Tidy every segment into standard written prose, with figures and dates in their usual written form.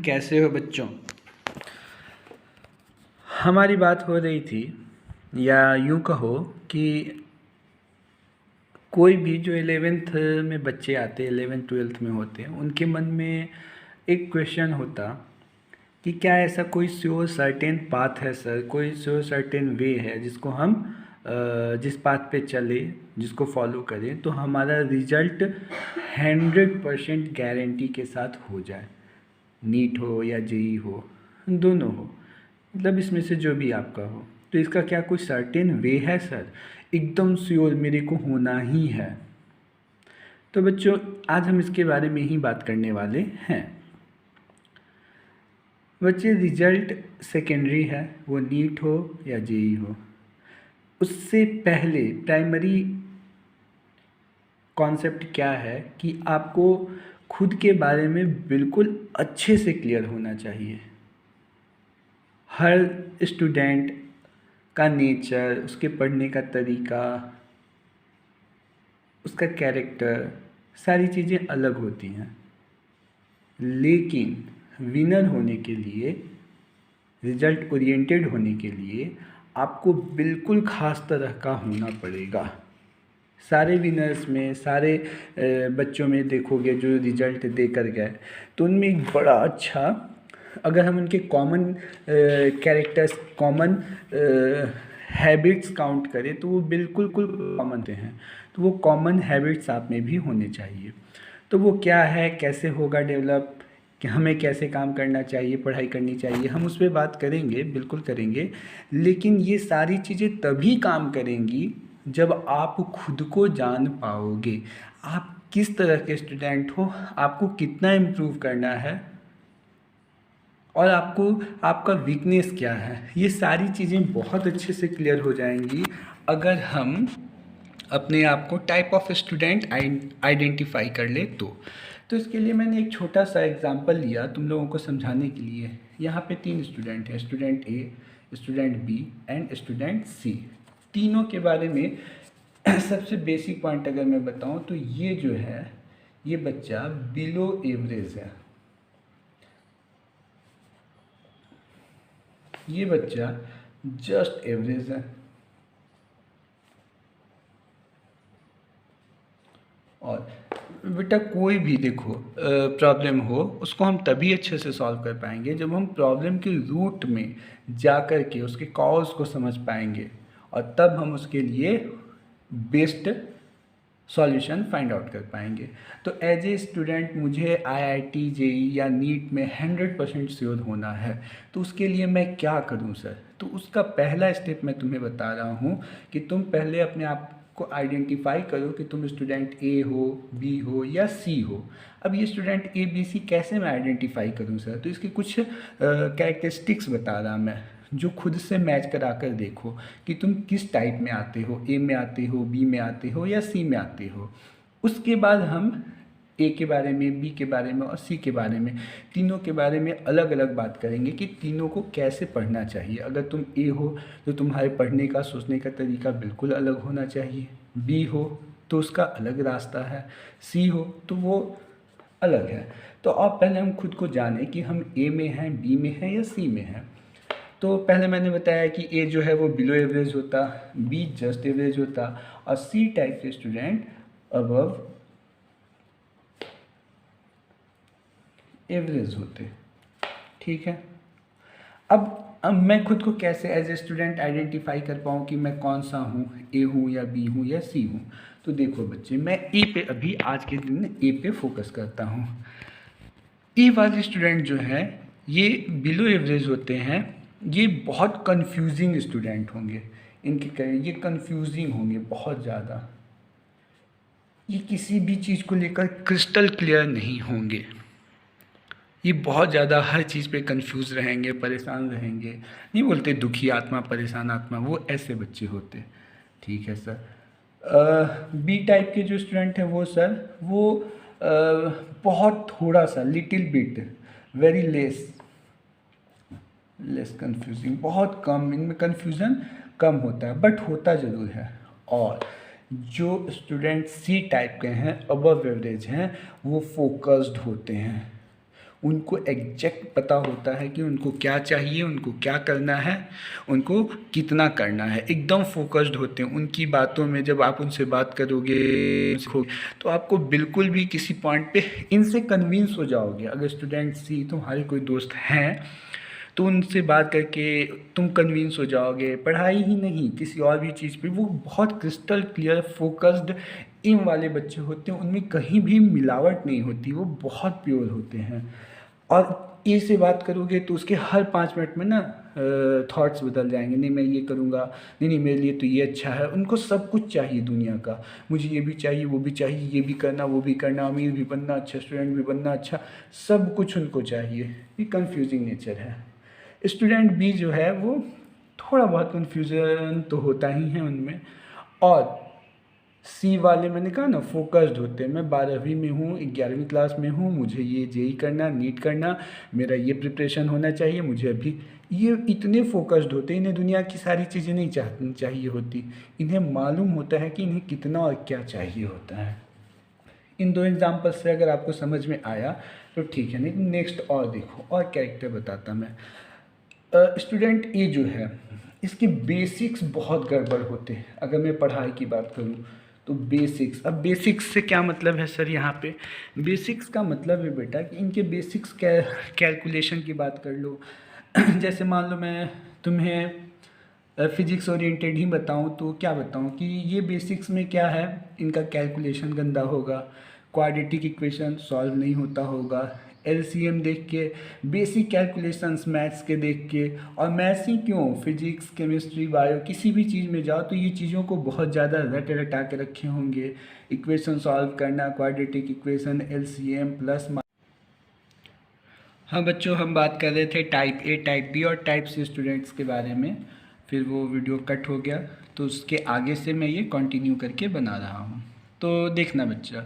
कैसे हो बच्चों। हमारी बात हो रही थी, या यूँ कहो कि कोई भी जो 11th में बच्चे आते हैं, 11th-12th में होते हैं, उनके मन में एक क्वेश्चन होता कि क्या ऐसा कोई श्योर सर्टेन पाथ है सर, कोई श्योर सर्टेन वे है जिसको हम जिस पाथ पे चले, जिसको फॉलो करें तो हमारा रिजल्ट 100% गारंटी के साथ हो जाए। नीट हो या जेई हो, दोनों हो, मतलब इसमें से जो भी आपका हो, तो इसका क्या कोई सर्टेन वे है सर, एकदम श्योर मेरे को होना ही है। तो बच्चों आज हम इसके बारे में ही बात करने वाले हैं। बच्चे रिजल्ट सेकेंडरी है, वो नीट हो या जेई हो, उससे पहले प्राइमरी कॉन्सेप्ट क्या है कि आपको खुद के बारे में बिल्कुल अच्छे से क्लियर होना चाहिए। हर स्टूडेंट का नेचर, उसके पढ़ने का तरीका, उसका कैरेक्टर, सारी चीज़ें अलग होती हैं, लेकिन विनर होने के लिए, रिजल्ट ओरिएंटेड होने के लिए आपको बिल्कुल ख़ास तरह का होना पड़ेगा। सारे विनर्स में, सारे बच्चों में देखोगे जो रिजल्ट दे कर गए, तो उनमें एक बड़ा अच्छा, अगर हम उनके common characters, common habits count करें तो वो बिल्कुल कॉमन हैं। तो वो कॉमन हैबिट्स आप में भी होने चाहिए। तो वो क्या है, कैसे होगा डेवलप, कि हमें कैसे काम करना चाहिए, पढ़ाई करनी चाहिए, हम उस पर बात करेंगे, बिल्कुल करेंगे। लेकिन ये सारी चीज़ें तभी काम करेंगी जब आप खुद को जान पाओगे। आप किस तरह के स्टूडेंट हो, आपको कितना इम्प्रूव करना है, और आपको आपका वीकनेस क्या है, ये सारी चीज़ें बहुत अच्छे से क्लियर हो जाएंगी अगर हम अपने आप को टाइप ऑफ स्टूडेंट आइडेंटिफाई कर ले तो इसके लिए मैंने एक छोटा सा एग्जांपल लिया तुम लोगों को समझाने के लिए। यहाँ पे 3 स्टूडेंट हैं, student A, student B and student C. तीनों के बारे में सबसे बेसिक पॉइंट अगर मैं बताऊँ तो ये जो है, ये बच्चा बिलो एवरेज है, ये बच्चा जस्ट एवरेज है, और बेटा कोई भी देखो प्रॉब्लम हो, उसको हम तभी अच्छे से सॉल्व कर पाएंगे जब हम प्रॉब्लम के रूट में जा कर के उसके कॉज को समझ पाएंगे, और तब हम उसके लिए बेस्ट सॉल्यूशन फाइंड आउट कर पाएंगे। तो एज ए स्टूडेंट मुझे आईआईटी, जेई या नीट में 100% श्योर होना है, तो उसके लिए मैं क्या करूं सर? तो उसका पहला स्टेप मैं तुम्हें बता रहा हूं कि तुम पहले अपने आप को आइडेंटिफाई करो कि तुम स्टूडेंट ए हो, बी हो या सी हो। अब ये स्टूडेंट ए, बी, सी कैसे मैं आइडेंटिफाई करूं सर? तो इसकी कुछ कैरेक्टरिस्टिक्स बता रहा मैं, जो खुद से मैच करा कर देखो कि तुम किस टाइप में आते हो, ए में आते हो, बी में आते हो या सी में आते हो। उसके बाद हम ए के बारे में, बी के बारे में और सी के बारे में, तीनों के बारे में अलग अलग बात करेंगे कि तीनों को कैसे पढ़ना चाहिए। अगर तुम ए हो तो तुम्हारे पढ़ने का, सोचने का तरीका बिल्कुल अलग होना चाहिए, बी हो तो उसका अलग रास्ता है, सी हो तो वो अलग है। तो अब पहले हम खुद को जाने कि हम ए में हैं, बी में हैं या सी में हैं। तो पहले मैंने बताया कि ए जो है वो बिलो एवरेज होता, बी जस्ट एवरेज होता, और सी टाइप के स्टूडेंट अबव एवरेज होते। ठीक है, अब मैं खुद को कैसे एज ए स्टूडेंट आइडेंटिफाई कर पाऊँ कि मैं कौन सा हूँ, ए हूँ या बी हूँ या सी हूँ? तो देखो बच्चे, मैं ए पे अभी आज के दिन ए पे फोकस करता हूँ। ए वाले स्टूडेंट जो है ये बिलो एवरेज होते हैं, ये बहुत कंफ्यूजिंग स्टूडेंट होंगे, इनके ये कंफ्यूजिंग होंगे बहुत ज़्यादा, ये किसी भी चीज़ को लेकर क्रिस्टल क्लियर नहीं होंगे, ये बहुत ज़्यादा हर चीज़ पे कंफ्यूज रहेंगे, परेशान रहेंगे। नहीं बोलते दुखी आत्मा, परेशान आत्मा, वो ऐसे बच्चे होते। ठीक है सर। बी टाइप के जो स्टूडेंट हैं वो सर, वो बहुत थोड़ा सा, little bit, very less confusing, बहुत कम, इनमें कन्फ्यूज़न कम होता है, बट होता ज़रूर है। और जो स्टूडेंट सी टाइप के हैं, अबव एवरेज हैं, वो फोकस्ड होते हैं, उनको एग्जैक्ट पता होता है कि उनको क्या चाहिए, उनको क्या करना है, उनको कितना करना है, एकदम फोकस्ड होते हैं उनकी बातों में। जब आप उनसे बात करोगे तो आपको बिल्कुल भी किसी पॉइंट पे इनसे कन्विंस हो जाओगे। अगर स्टूडेंट सी तुम्हारे कोई दोस्त हैं तो उनसे बात करके तुम कन्विंस हो जाओगे, पढ़ाई ही नहीं किसी और भी चीज़ पे। वो बहुत क्रिस्टल क्लियर फोकस्ड एम वाले बच्चे होते हैं, उनमें कहीं भी मिलावट नहीं होती, वो बहुत प्योर होते हैं। और ए से बात करोगे तो उसके हर 5 मिनट में ना थॉट्स बदल जाएंगे, नहीं मैं ये करूँगा, नहीं नहीं मेरे लिए तो ये अच्छा है। उनको सब कुछ चाहिए दुनिया का, मुझे ये भी चाहिए, वो भी चाहिए, ये भी करना, वो भी करना, अमीर भी बनना, अच्छा स्टूडेंट भी बनना, अच्छा सब कुछ उनको चाहिए। ये कंफ्यूजिंग नेचर है। स्टूडेंट बी जो है वो थोड़ा बहुत कन्फ्यूज़न तो होता ही है उनमें। और सी वाले मैंने कहा ना फोकस्ड होते हैं, मैं 12वीं में हूँ, 11वीं क्लास में हूँ, मुझे ये जेई करना, नीट करना, मेरा ये प्रिपरेशन होना चाहिए, मुझे अभी ये इतने फोकस्ड होते हैं। इन्हें दुनिया की सारी चीज़ें नहीं चाहिए होती, इन्हें मालूम होता है कि इन्हें कितना और क्या चाहिए होता है। इन 2 एग्जाम्पल से अगर आपको समझ में आया तो ठीक है, नहीं नेक्स्ट और देखो, और कैरेक्टर बताता मैं। स्टूडेंट ए जो है इसके बेसिक्स बहुत गड़बड़ होते हैं। अगर मैं पढ़ाई की बात करूँ तो बेसिक्स, अब बेसिक्स से क्या मतलब है सर? यहाँ पे बेसिक्स का मतलब है बेटा कि इनके बेसिक्स कैलकुलेशन की बात कर लो। जैसे मान लो मैं तुम्हें फिजिक्स ओरिएंटेड ही बताऊँ तो क्या बताऊँ कि ये बेसिक्स में क्या है, इनका कैलकुलेशन गंदा होगा, क्वाड्रेटिक इक्वेशन सॉल्व नहीं होता होगा, एलसीएम देख के, बेसिक कैलकुलेशंस मैथ्स के देख के। और मैथ्स ही क्यों, फिजिक्स केमिस्ट्री बायो किसी भी चीज़ में जाओ तो ये चीज़ों को बहुत ज़्यादा रट रटा के रखे होंगे, इक्वेशन सॉल्व करना, क्वाड्रेटिक इक्वेशन, एलसीएम प्लस। हाँ बच्चों, हम बात कर रहे थे टाइप ए, टाइप बी और टाइप सी स्टूडेंट्स के बारे में, फिर वो वीडियो कट हो गया तो उसके आगे से मैं ये कंटिन्यू करके बना रहा हूँ। तो देखना बच्चा,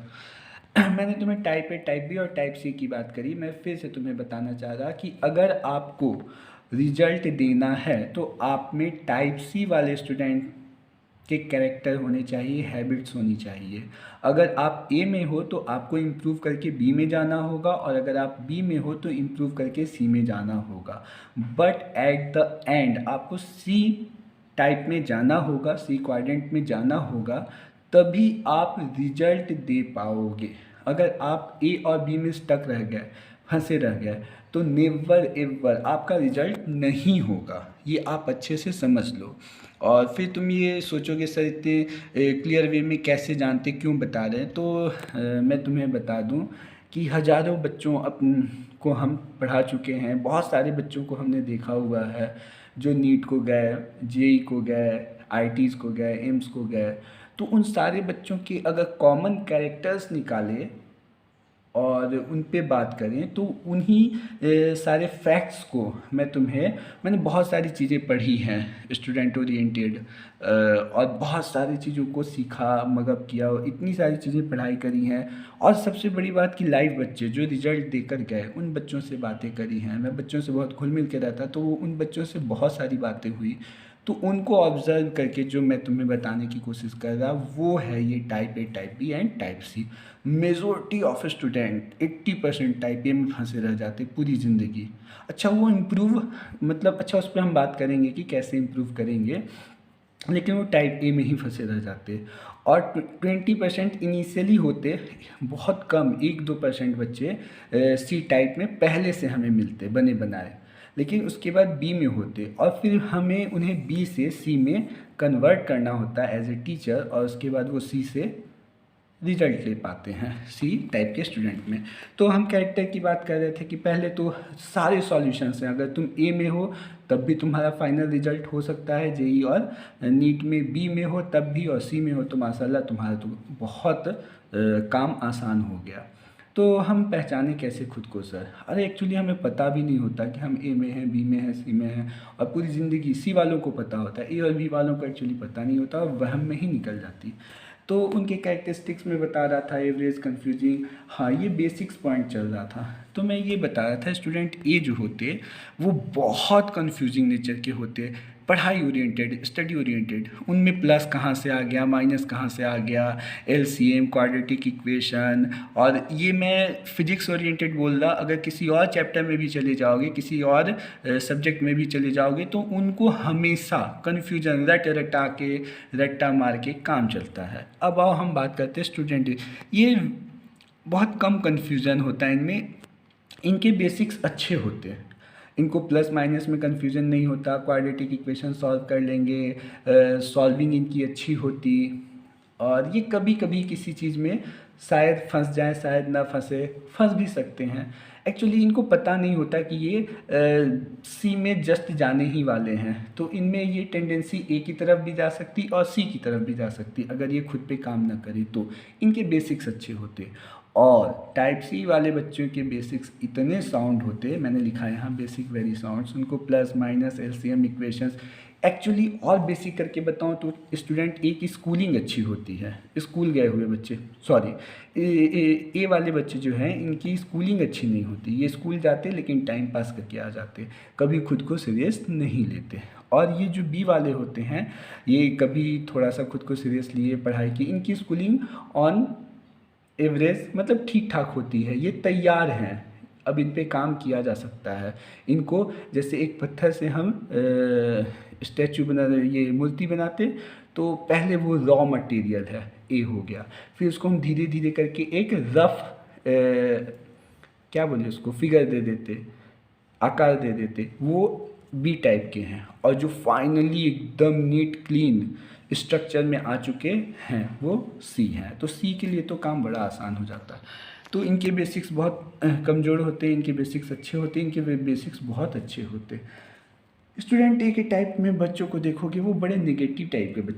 मैंने तुम्हें टाइप ए, टाइप बी और टाइप सी की बात करी। मैं फिर से तुम्हें बताना चाह रहा कि अगर आपको रिजल्ट देना है तो आप में टाइप सी वाले स्टूडेंट के कैरेक्टर होने चाहिए, हैबिट्स होनी चाहिए। अगर आप ए में हो तो आपको इम्प्रूव करके बी में जाना होगा, और अगर आप बी में हो तो इम्प्रूव करके सी में जाना होगा। बट एट द एंड आपको सी टाइप में जाना होगा, सी क्वाड्रेंट में जाना होगा, तभी आप रिजल्ट दे पाओगे। अगर आप ए और बी में स्टक रह गए, फंसे रह गए, तो नेवर एवर आपका रिजल्ट नहीं होगा। ये आप अच्छे से समझ लो। और फिर तुम ये सोचोगे सर इतने क्लियर वे में कैसे जानते, क्यों बता रहे हैं? तो मैं तुम्हें बता दूं कि हज़ारों बच्चों को हम पढ़ा चुके हैं, बहुत सारे बच्चों को हमने देखा हुआ है जो नीट को गए, जेई को गए, आईटीज़ को गए, एम्स को गए। तो उन सारे बच्चों के अगर कॉमन कैरेक्टर्स निकाले और उन पे बात करें तो उन्हीं सारे फैक्ट्स को मैंने बहुत सारी चीज़ें पढ़ी हैं स्टूडेंट ओरिएंटेड, और बहुत सारी चीज़ों को सीखा, मगअप किया, और इतनी सारी चीज़ें पढ़ाई करी हैं। और सबसे बड़ी बात कि लाइव बच्चे जो रिजल्ट देकर गए उन बच्चों से बातें करी हैं। मैं बच्चों से बहुत घुल मिल के रहता, तो उन बच्चों से बहुत सारी बातें हुई। तो उनको ऑब्ज़र्व करके जो मैं तुम्हें बताने की कोशिश कर रहा वो है ये type A, type B and type C. Majority of student 80% type A में फंसे रह जाते पूरी ज़िंदगी। अच्छा वो इम्प्रूव, मतलब अच्छा उस पर हम बात करेंगे कि कैसे इम्प्रूव करेंगे, लेकिन वो टाइप ए में ही फंसे रह जाते। और 20% इनिशियली होते, बहुत कम 1-2% बच्चे सी टाइप में पहले से हमें मिलते बने बनाए, लेकिन उसके बाद बी में होते, और फिर हमें उन्हें बी से सी में कन्वर्ट करना होता है एज ए टीचर, और उसके बाद वो सी से रिजल्ट ले पाते हैं सी टाइप के स्टूडेंट में। तो हम कैरेक्टर की बात कर रहे थे कि पहले तो सारे सॉल्यूशंस हैं। अगर तुम ए में हो तब भी तुम्हारा फाइनल रिजल्ट हो सकता है जेई और नीट में, बी में हो तब भी, और सी में हो तो माशाल्लाह तुम्हारा तो बहुत काम आसान हो गया। तो हम पहचाने कैसे खुद को सर? अरे एक्चुअली हमें पता भी नहीं होता कि हम ए में हैं, बी में हैं, सी में हैं। और पूरी ज़िंदगी सी वालों को पता होता है, ए और बी वालों को एक्चुअली पता नहीं होता, और वहम में ही निकल जाती। तो उनके कैरेक्टरिस्टिक्स में बता रहा था, एवरेज, कंफ्यूजिंग, हाँ ये बेसिक्स पॉइंट चल रहा था। तो मैं ये बता रहा था स्टूडेंट ए जो होते वो बहुत कंफ्यूजिंग नेचर के होते, पढ़ाई ओरिएंटेड, स्टडी ओरिएंटेड, उनमें प्लस कहाँ से आ गया, माइनस कहाँ से आ गया, एलसीएम, क्वाड्रेटिक इक्वेशन। और ये मैं फिजिक्स ओरिएंटेड बोल रहा, अगर किसी और चैप्टर में भी चले जाओगे, किसी और सब्जेक्ट में भी चले जाओगे तो उनको हमेशा कन्फ्यूजन, रट्टा मार के काम चलता है। अब आओ हम बात करते हैं स्टूडेंट, ये बहुत कम कन्फ्यूज़न होता है इनमें, इनके बेसिक्स अच्छे होते हैं, इनको प्लस माइनस में कन्फ्यूज़न नहीं होता, क्वाड्रेटिक इक्वेशन सॉल्व कर लेंगे, सॉल्विंग इनकी अच्छी होती। और ये कभी कभी किसी चीज़ में शायद फंस जाए, शायद ना फंस भी सकते हैं। एक्चुअली इनको पता नहीं होता कि ये सी में जस्ट जाने ही वाले हैं, तो इनमें ये टेंडेंसी ए की तरफ भी जा सकती और सी की तरफ भी जा सकती अगर ये खुद पे काम ना करे तो। इनके बेसिक्स अच्छे होते। और टाइप सी वाले बच्चों के बेसिक्स इतने साउंड होते, मैंने लिखा है यहाँ बेसिक वेरी साउंड्स, उनको plus minus LCM equations. Actually और बेसिक करके बताऊँ तो स्टूडेंट ए की स्कूलिंग अच्छी होती है, स्कूल गए हुए बच्चे, सॉरी ए वाले बच्चे जो हैं इनकी स्कूलिंग अच्छी नहीं होती, ये स्कूल जाते लेकिन टाइम पास करके आ जाते, कभी खुद को सीरियस नहीं लेते। और ये जो बी वाले होते हैं ये कभी थोड़ा सा खुद को सीरियस लिए पढ़ाई की, इनकी स्कूलिंग ऑन एवरेज मतलब ठीक ठाक होती है, ये तैयार हैं, अब इन पे काम किया जा सकता है। इनको जैसे एक पत्थर से हम स्टैचू बना, ये मूर्ति बनाते, तो पहले वो रॉ मटेरियल है, ए हो गया, फिर उसको हम धीरे धीरे करके एक रफ क्या बोले उसको, फिगर दे देते, आकार दे देते, वो बी टाइप के हैं। और जो फाइनली एकदम नीट क्लीन स्ट्रक्चर में आ चुके हैं वो सी हैं। तो सी के लिए तो काम बड़ा आसान हो जाता है। तो इनके बेसिक्स बहुत कमज़ोर होते हैं, इनके बेसिक्स अच्छे होते हैं, इनके बेसिक्स बहुत अच्छे होते हैं। स्टूडेंट ए के टाइप में बच्चों को देखोगे वो बड़े नेगेटिव टाइप के बच्चे